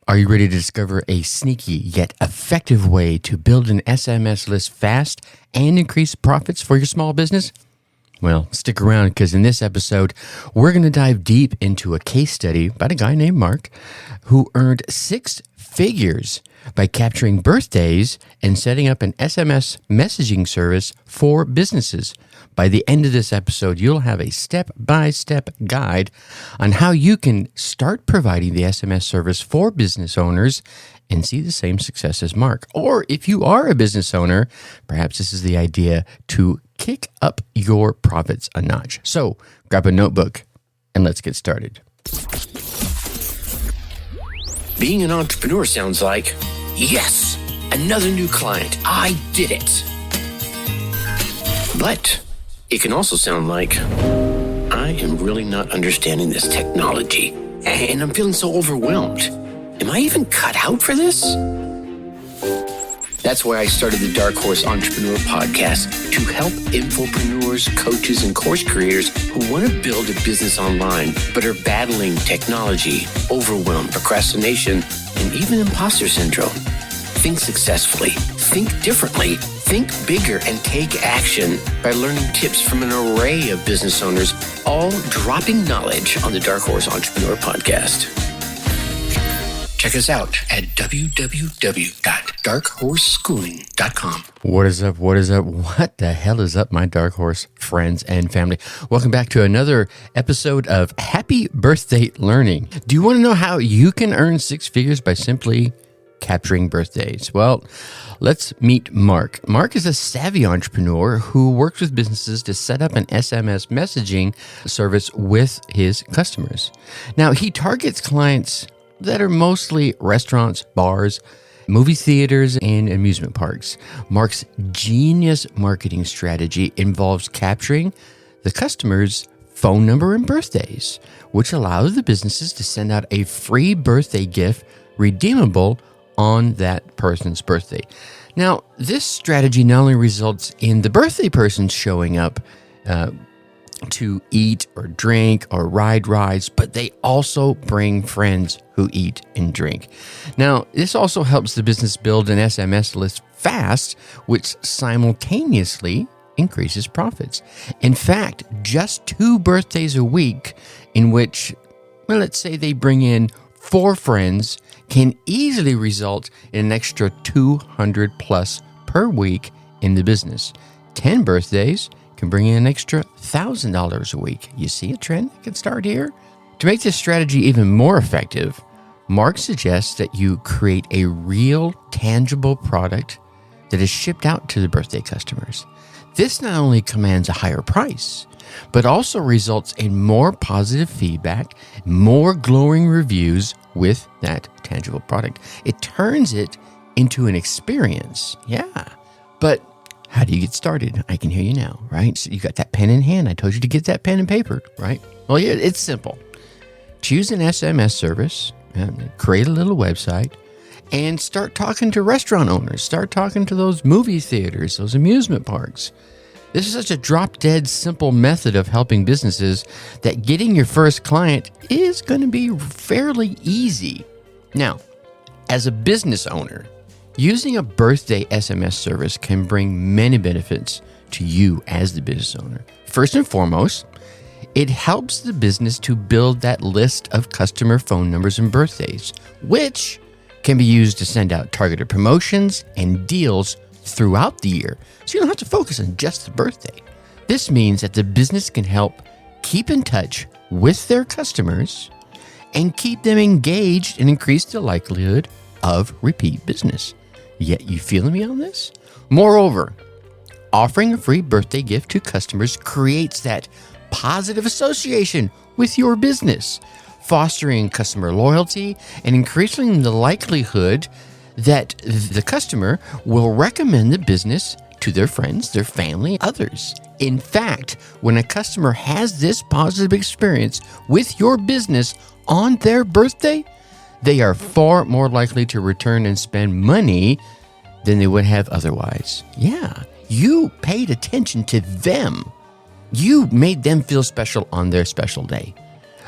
Are you ready to discover a sneaky yet effective way to build an SMS list fast and increase profits for your small business? Well, stick around because in this episode, we're going to dive deep into a case study by a guy named Mark who earned 6 figures by capturing birthdays and setting up an SMS messaging service for businesses. By the end of this episode, you'll have a step-by-step guide on how you can start providing the SMS service for business owners and see the same success as Mark. Or if you are a business owner, perhaps this is the idea to kick up your profits a notch. So grab a notebook and let's get started. Being an entrepreneur sounds like, yes, another new client. I did it. But it can also sound like, I am really not understanding this technology, and I'm feeling so overwhelmed. Am I even cut out for this? That's why I started the Dark Horse Entrepreneur Podcast to help infopreneurs, coaches, and course creators who want to build a business online but are battling technology, overwhelm, procrastination, and even imposter syndrome. Think successfully, think differently, think bigger, and take action by learning tips from an array of business owners, all dropping knowledge on the Dark Horse Entrepreneur Podcast. Check us out at www.darkhorseschooling.com. What is up? What is up? What the hell is up, my Dark Horse friends and family? Welcome back to another episode of Happy Birthday Learning. Do you want to know how you can earn 6 figures by simply capturing birthdays? Well, let's meet Mark. Mark is a savvy entrepreneur who works with businesses to set up an SMS messaging service with his customers. Now, he targets clients that are mostly restaurants, bars, movie theaters, and amusement parks. Mark's genius marketing strategy involves capturing the customer's phone number and birthdays, which allows the businesses to send out a free birthday gift redeemable on that person's birthday. Now, this strategy not only results in the birthday person showing up to eat or drink or ride rides, but they also bring friends who eat and drink. Now, this also helps the business build an SMS list fast, which simultaneously increases profits. In fact, just 2 birthdays a week in which, well, let's say they bring in 4 friends can easily result in an extra $200 plus per week in the business. 10 birthdays can bring in an extra $1,000 a week. You see a trend that can start here? To make this strategy even more effective, Mark suggests that you create a real, tangible product that is shipped out to the birthday customers. This not only commands a higher price, but also results in more positive feedback, more glowing reviews with that tangible product. It turns it into an experience. Yeah. But how do you get started? I can hear you now, right? So you got that pen in hand. I told you to get that pen and paper, right? Well, yeah, it's simple. Choose an SMS service, and create a little website, and start talking to restaurant owners. Start talking to those movie theaters, those amusement parks. This is such a drop-dead simple method of helping businesses that getting your first client is going to be fairly easy. Now, as a business owner, using a birthday SMS service can bring many benefits to you as the business owner. First and foremost, it helps the business to build that list of customer phone numbers and birthdays, which can be used to send out targeted promotions and deals throughout the year, so you don't have to focus on just the birthday. This means that the business can help keep in touch with their customers and keep them engaged and increase the likelihood of repeat business. Yet, you feeling me on this? Moreover, offering a free birthday gift to customers creates that positive association with your business, fostering customer loyalty and increasing the likelihood that the customer will recommend the business to their friends, their family, others. In fact, when a customer has this positive experience with your business on their birthday, they are far more likely to return and spend money than they would have otherwise. Yeah, you paid attention to them. You made them feel special on their special day.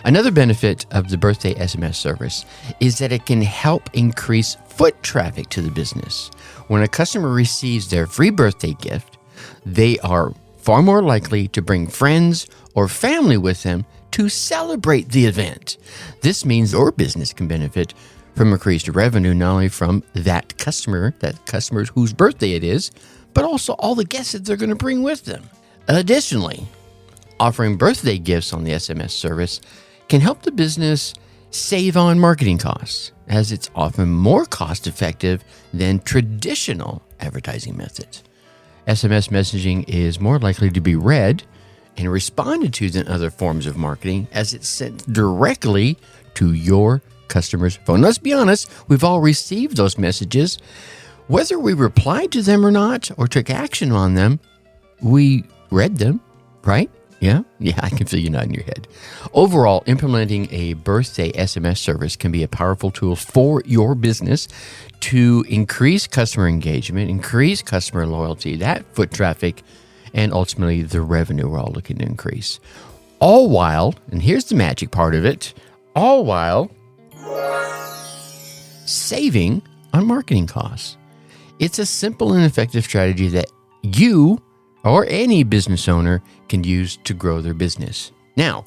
Another benefit of the birthday SMS service is that it can help increase foot traffic to the business. When a customer receives their free birthday gift, they are far more likely to bring friends or family with them to celebrate the event. This means your business can benefit from increased revenue, not only from that customers whose birthday it is, but also all the guests that they're going to bring with them. Additionally, offering birthday gifts on the SMS service can help the business save on marketing costs, as it's often more cost-effective than traditional advertising methods. SMS messaging is more likely to be read and responded to than other forms of marketing, as it's sent directly to your customer's phone. Let's be honest, we've all received those messages. Whether we replied to them or not, or took action on them, we read them, right? Yeah, I can feel you nodding your head. Overall, implementing a birthday SMS service can be a powerful tool for your business to increase customer engagement, increase customer loyalty, that foot traffic, and ultimately the revenue we're all looking to increase. All while, and here's the magic part of it, all while saving on marketing costs. It's a simple and effective strategy that you or any business owner can use to grow their business. Now,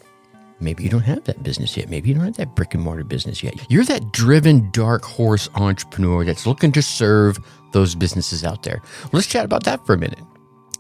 maybe you don't have that business yet. Maybe you don't have that brick and mortar business yet. You're that driven dark horse entrepreneur that's looking to serve those businesses out there. Let's chat about that for a minute.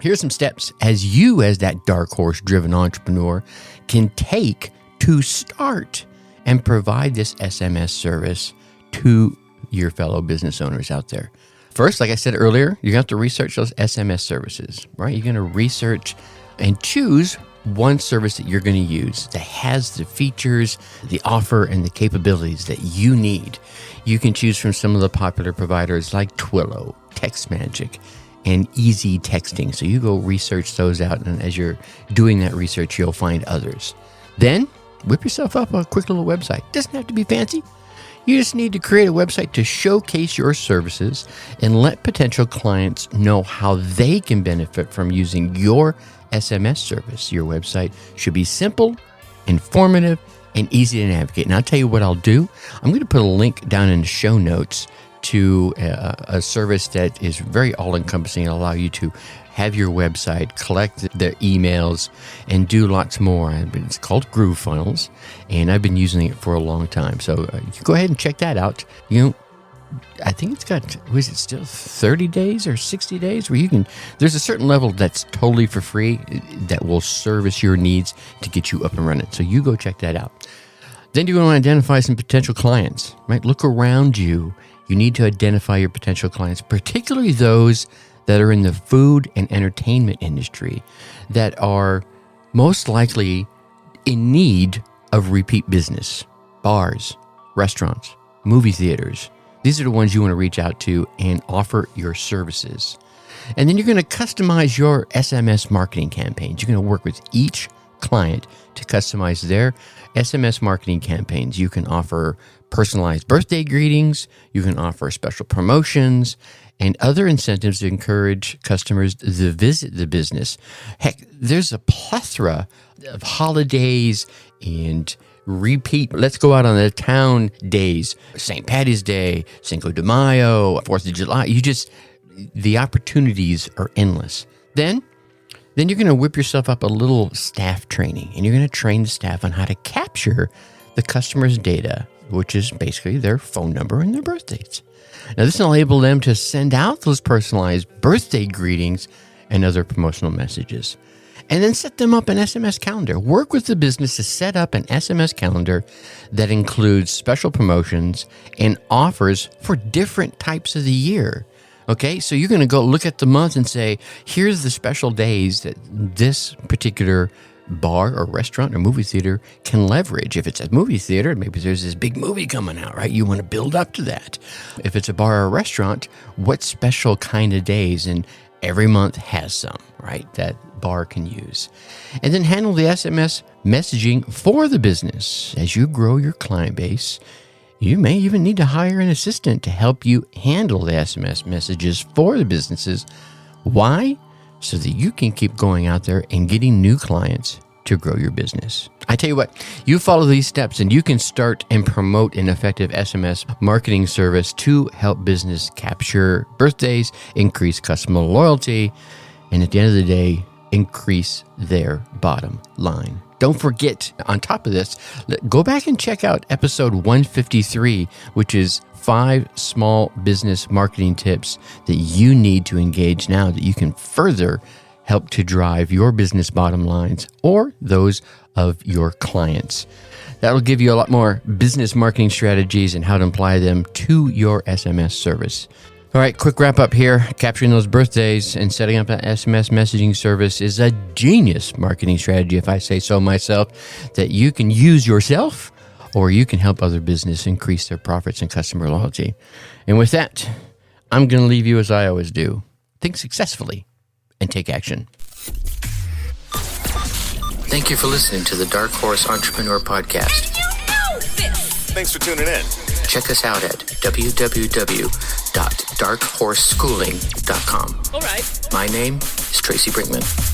Here's some steps as that dark horse driven entrepreneur can take to start and provide this SMS service to your fellow business owners out there. First, like I said earlier, you're going to have to research those SMS services, right? You're going to research and choose one service that you're going to use that has the features, the offer, and the capabilities that you need. You can choose from some of the popular providers like Twilio, TextMagic, and Easy Texting. So you go research those out, and as you're doing that research, you'll find others. Then whip yourself up a quick little website. Doesn't have to be fancy. You just need to create a website to showcase your services and let potential clients know how they can benefit from using your SMS service. Your website should be simple, informative, and easy to navigate. And I'll tell you what I'll do. I'm going to put a link down in the show notes to a service that is very all-encompassing and allow you to have your website, collect their emails, and do lots more. It's called GrooveFunnels, and I've been using it for a long time. So you can go ahead and check that out. I think it's got, was it still 30 days or 60 days where you can, there's a certain level that's totally for free that will service your needs to get you up and running. So you go check that out. Then you want to identify some potential clients, right? Look around you. You need to identify your potential clients, particularly those that are in the food and entertainment industry that are most likely in need of repeat business. Bars, restaurants, movie theaters. These are the ones you want to reach out to and offer your services. And then you're going to customize your SMS marketing campaigns. You're going to work with each client to customize their SMS marketing campaigns. You can offer personalized birthday greetings. You can offer special promotions and other incentives to encourage customers to visit the business. Heck, there's a plethora of holidays and repeat. Let's go out on the town days, St. Patty's Day, Cinco de Mayo, 4th of July. The opportunities are endless. Then you're going to whip yourself up a little staff training, and you're going to train the staff on how to capture the customer's data, which is basically their phone number and their birth dates. Now, this will enable them to send out those personalized birthday greetings and other promotional messages. And then set them up an SMS calendar. Work with the business to set up an SMS calendar that includes special promotions and offers for different types of the year. Okay, so you're going to go look at the month and say, here's the special days that this particular bar or restaurant or movie theater can leverage. If it's a movie theater, maybe there's this big movie coming out, right? You want to build up to that. If it's a bar or a restaurant, what special kind of days? And every month has some, right, that bar can use. And then handle the SMS messaging for the business. As you grow your client base, you may even need to hire an assistant to help you handle the SMS messages for the businesses. Why? So that you can keep going out there and getting new clients to grow your business. I tell you what, you follow these steps and you can start and promote an effective SMS marketing service to help business capture birthdays, increase customer loyalty, and at the end of the day, increase their bottom line. Don't forget, on top of this, go back and check out episode 153, which is 5 small business marketing tips that you need to engage now that you can further help to drive your business bottom lines or those of your clients. That'll give you a lot more business marketing strategies and how to apply them to your SMS service. All right, quick wrap up here. Capturing those birthdays and setting up an SMS messaging service is a genius marketing strategy, if I say so myself, that you can use yourself or you can help other business increase their profits and customer loyalty. And with that, I'm going to leave you as I always do. Think successfully and take action. Thank you for listening to the Dark Horse Entrepreneur Podcast. Thanks for tuning in. Check us out at www.darkhorseschooling.com. All right. My name is Tracy Brinkman.